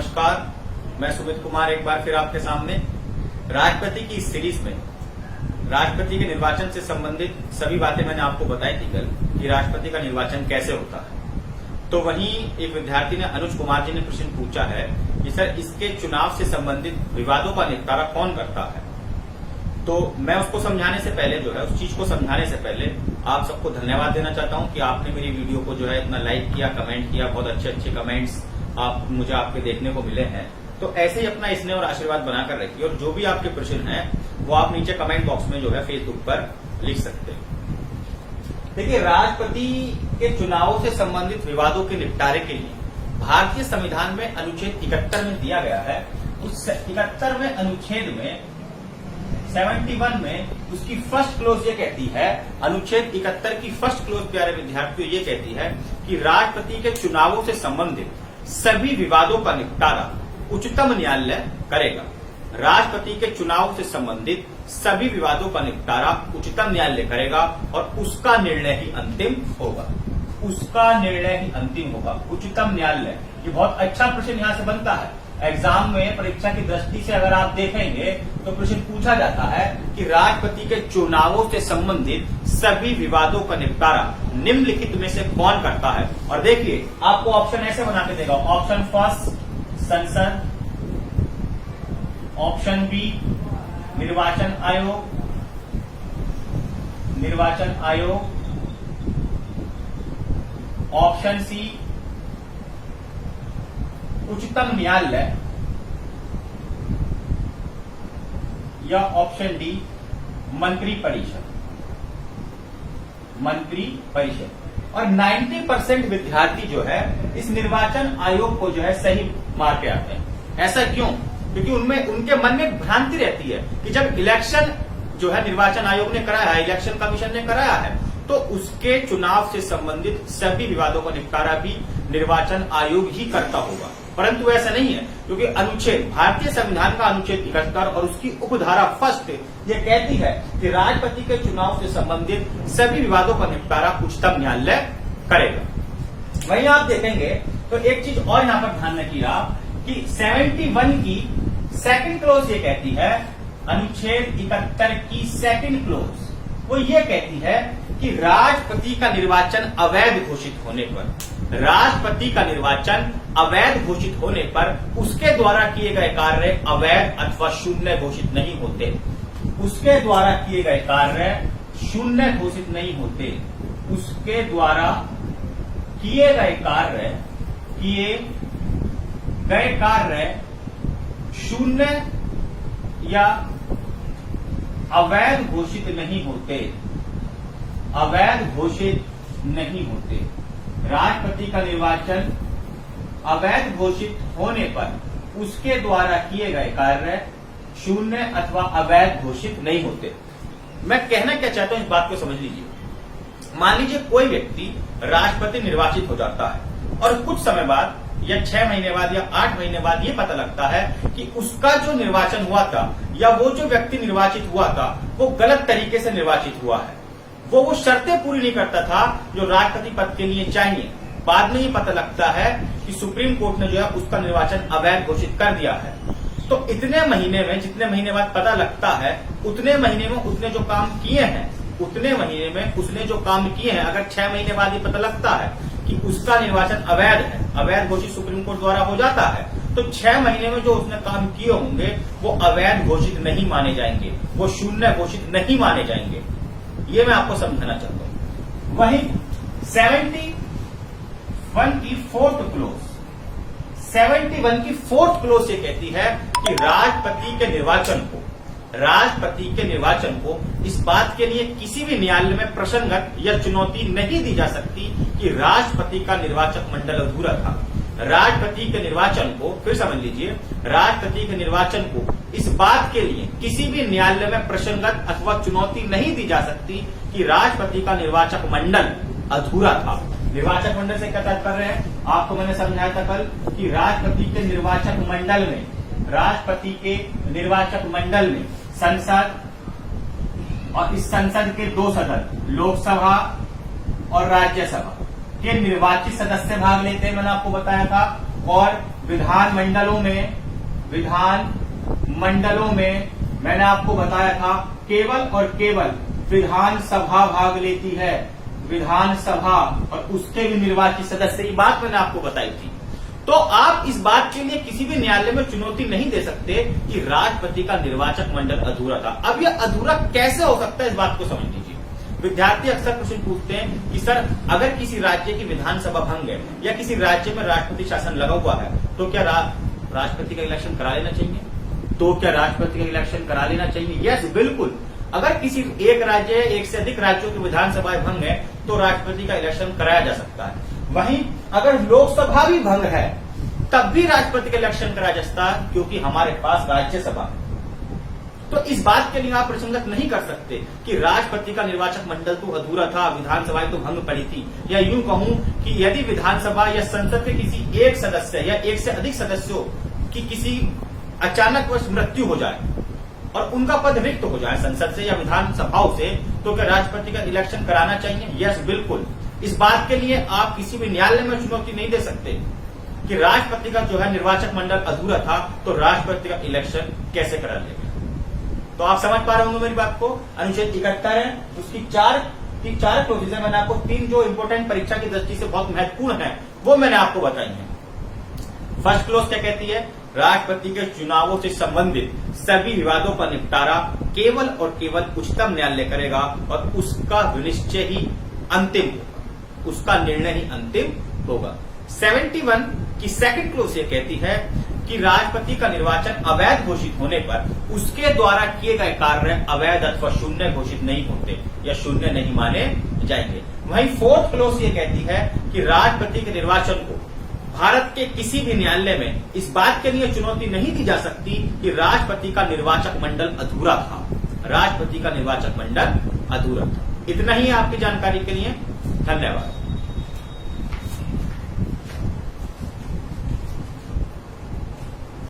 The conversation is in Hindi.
नमस्कार, मैं सुमित कुमार एक बार फिर आपके सामने। राष्ट्रपति की इस सीरीज में राष्ट्रपति के निर्वाचन से संबंधित सभी बातें मैंने आपको बताई थी कल कि राष्ट्रपति का निर्वाचन कैसे होता है। तो वहीं एक विद्यार्थी ने अनुज कुमार जी ने प्रश्न पूछा है कि सर इसके चुनाव से संबंधित विवादों का निपटारा कौन करता है। तो मैं उसको समझाने से पहले उस चीज को समझाने से पहले आप सबको धन्यवाद देना चाहता हूं कि आपने मेरी वीडियो को इतना लाइक किया, कमेंट किया, बहुत अच्छे कमेंट्स मुझे आपके देखने को मिले हैं। तो ऐसे ही अपना स्नेह और आशीर्वाद बनाकर रखिए और जो भी आपके प्रश्न हैं वो आप नीचे कमेंट बॉक्स में फेसबुक पर लिख सकते हैं। देखिए, राष्ट्रपति के चुनावों से संबंधित विवादों के निपटारे के लिए भारतीय संविधान में अनुच्छेद 71 में दिया गया है। उस 71वें अनुच्छेद में 71 में उसकी फर्स्ट क्लोज ये कहती है, अनुच्छेद 71 की फर्स्ट क्लोज प्यारे विद्यार्थियों ये कहती है कि राष्ट्रपति के चुनावों से संबंधित सभी विवादों का निपटारा उच्चतम न्यायालय करेगा। राष्ट्रपति के चुनाव से संबंधित सभी विवादों का निपटारा उच्चतम न्यायालय करेगा और उसका निर्णय ही अंतिम होगा। उसका निर्णय ही अंतिम होगा, उच्चतम न्यायालय। ये बहुत अच्छा प्रश्न यहां से बनता है। एग्जाम में परीक्षा की दृष्टि से अगर आप देखेंगे तो प्रश्न पूछा जाता है कि राष्ट्रपति के चुनावों से संबंधित सभी विवादों का निपटारा निम्नलिखित में से कौन करता है। और देखिए, आपको ऑप्शन ऐसे बना के देगा। ऑप्शन फर्स्ट संसद, ऑप्शन बी निर्वाचन आयोग, ऑप्शन सी उच्चतम न्यायालय या ऑप्शन डी मंत्रिपरिषद। और 90% विद्यार्थी इस निर्वाचन आयोग को सही मार के आते हैं। ऐसा क्यों? क्योंकि उनके मन में भ्रांति रहती है कि जब इलेक्शन निर्वाचन आयोग ने कराया है, इलेक्शन कमीशन ने कराया है, तो उसके चुनाव से संबंधित सभी विवादों का निपटारा भी निर्वाचन आयोग ही करता होगा। परंतु ऐसा नहीं है, क्योंकि भारतीय संविधान का अनुच्छेद 71 और उसकी उपधारा फर्स्ट ये कहती है कि राष्ट्रपति के चुनाव से संबंधित सभी विवादों का निपटारा उच्चतम न्यायालय करेगा। वहीं आप देखेंगे तो एक चीज और यहां पर ध्यान रखिएगा कि 71 की सेकंड क्लोज ये कहती है, अनुच्छेद 71 की सेकंड क्लोज वो ये कहती है कि राष्ट्रपति का निर्वाचन अवैध घोषित होने पर उसके द्वारा किए गए कार्य अवैध अथवा शून्य घोषित नहीं होते। उसके द्वारा किए गए कार्य शून्य घोषित नहीं होते। उसके द्वारा किए गए कार्य शून्य या अवैध घोषित नहीं होते। राष्ट्रपति का निर्वाचन अवैध घोषित होने पर उसके द्वारा किए गए कार्य शून्य अथवा अवैध घोषित नहीं होते। मैं कहना क्या चाहता हूं, इस बात को समझ लीजिए। मान लीजिए कोई व्यक्ति राष्ट्रपति निर्वाचित हो जाता है और कुछ समय बाद या 6 महीने बाद या 8 महीने बाद ये पता लगता है कि उसका जो निर्वाचन हुआ था या वो जो व्यक्ति निर्वाचित हुआ था वो गलत तरीके से निर्वाचित हुआ है। वो शर्तें पूरी नहीं करता था जो राष्ट्रपति पद के लिए चाहिए। बाद में ही पता लगता है कि सुप्रीम कोर्ट ने उसका निर्वाचन अवैध घोषित कर दिया है। तो इतने महीने में, जितने महीने बाद पता लगता है, उतने महीने में उसने जो काम किए हैं, अगर 6 महीने बाद ही पता लगता है कि उसका निर्वाचन अवैध घोषित सुप्रीम कोर्ट द्वारा हो जाता है, तो 6 महीने में जो उसने काम किए होंगे वो अवैध घोषित नहीं माने जाएंगे, वो शून्य घोषित नहीं माने जाएंगे। ये मैं आपको समझाना चाहता हूं। वहीं 71 की फोर्थ क्लोज ये कहती है कि राष्ट्रपति के निर्वाचन को इस बात के लिए किसी भी न्यायालय में प्रसंगत या चुनौती नहीं दी जा सकती कि राष्ट्रपति का निर्वाचक मंडल अधूरा था। राष्ट्रपति के निर्वाचन को, फिर समझ लीजिए, राष्ट्रपति के निर्वाचन को इस बात के लिए किसी भी न्यायालय में प्रसंगत अथवा चुनौती नहीं दी जा सकती कि राष्ट्रपति का निर्वाचक मंडल अधूरा था। निर्वाचक मंडल से क्या तात्पर्य है? आपको मैंने समझाया था कल कि राष्ट्रपति के निर्वाचक मंडल में संसद और इस संसद के 2 सदन, लोकसभा और राज्यसभा के निर्वाचित सदस्य भाग लेते हैं। मैंने आपको बताया था और विधान मंडलों में मैंने आपको बताया था केवल और केवल विधानसभा भाग लेती है, विधानसभा और उसके भी निर्वाचित सदस्य, ये बात मैंने आपको बताई थी। तो आप इस बात के लिए किसी भी न्यायालय में चुनौती नहीं दे सकते कि राष्ट्रपति का निर्वाचक मंडल अधूरा था। अब यह अधूरा कैसे हो सकता है, इस बात को समझ लीजिए। विद्यार्थी अक्सर प्रश्न पूछते हैं कि सर अगर किसी राज्य की विधानसभा भंग है या किसी राज्य में राष्ट्रपति शासन लगा हुआ है तो क्या राष्ट्रपति का इलेक्शन करा लेना चाहिए? यस, बिल्कुल। अगर किसी एक राज्य या एक से अधिक राज्यों की विधानसभाएं भंग है तो राष्ट्रपति का इलेक्शन कराया जा सकता है। वहीं अगर लोकसभा भी भंग है तब भी राष्ट्रपति का इलेक्शन कराया जा सकता है, क्योंकि हमारे पास राज्यसभा है। तो इस बात के लिए आप प्रसंगत नहीं कर सकते कि राष्ट्रपति का निर्वाचक मंडल तो अधूरा था, विधानसभाएं तो भंग पड़ी थी। या यूं कहूं कि यदि विधानसभा या संसद के किसी एक सदस्य या एक से अधिक सदस्यों की किसी अचानक मृत्यु हो जाए और उनका पद रिक्त हो जाए संसद से या विधानसभाओं से, तो क्या राष्ट्रपति का इलेक्शन कराना चाहिए? यस, बिल्कुल। इस बात के लिए आप किसी भी न्यायालय में चुनौती नहीं दे सकते कि राष्ट्रपति का जो है निर्वाचक मंडल अधूरा था तो राष्ट्रपति का इलेक्शन कैसे करा लेगा। तो आप समझ पा रहे होंगे मेरी बात को। अनुच्छेद 71 है, उसकी चार क्लोजेज है। मैंने आपको 3 जो इंपोर्टेंट परीक्षा की दृष्टि से बहुत महत्वपूर्ण है वो मैंने आपको बताई है। फर्स्ट क्लोज क्या कहती है? राष्ट्रपति के चुनावों से संबंधित सभी विवादों का निपटारा केवल और केवल उच्चतम न्यायालय करेगा और उसका विनिश्चय ही अंतिम होगा, उसका निर्णय ही अंतिम होगा। 71 की सेकंड क्लोज ये कहती है कि राष्ट्रपति का निर्वाचन अवैध घोषित होने पर उसके द्वारा किए गए कार्य अवैध अथवा शून्य घोषित नहीं होते या शून्य नहीं माने जाएंगे। वहीं फोर्थ क्लोज ये कहती है कि राष्ट्रपति के निर्वाचन को भारत के किसी भी न्यायालय में इस बात के लिए चुनौती नहीं दी जा सकती कि राष्ट्रपति का निर्वाचक मंडल अधूरा था, राष्ट्रपति का निर्वाचक मंडल अधूरा था। इतना ही आपकी जानकारी के लिए धन्यवाद।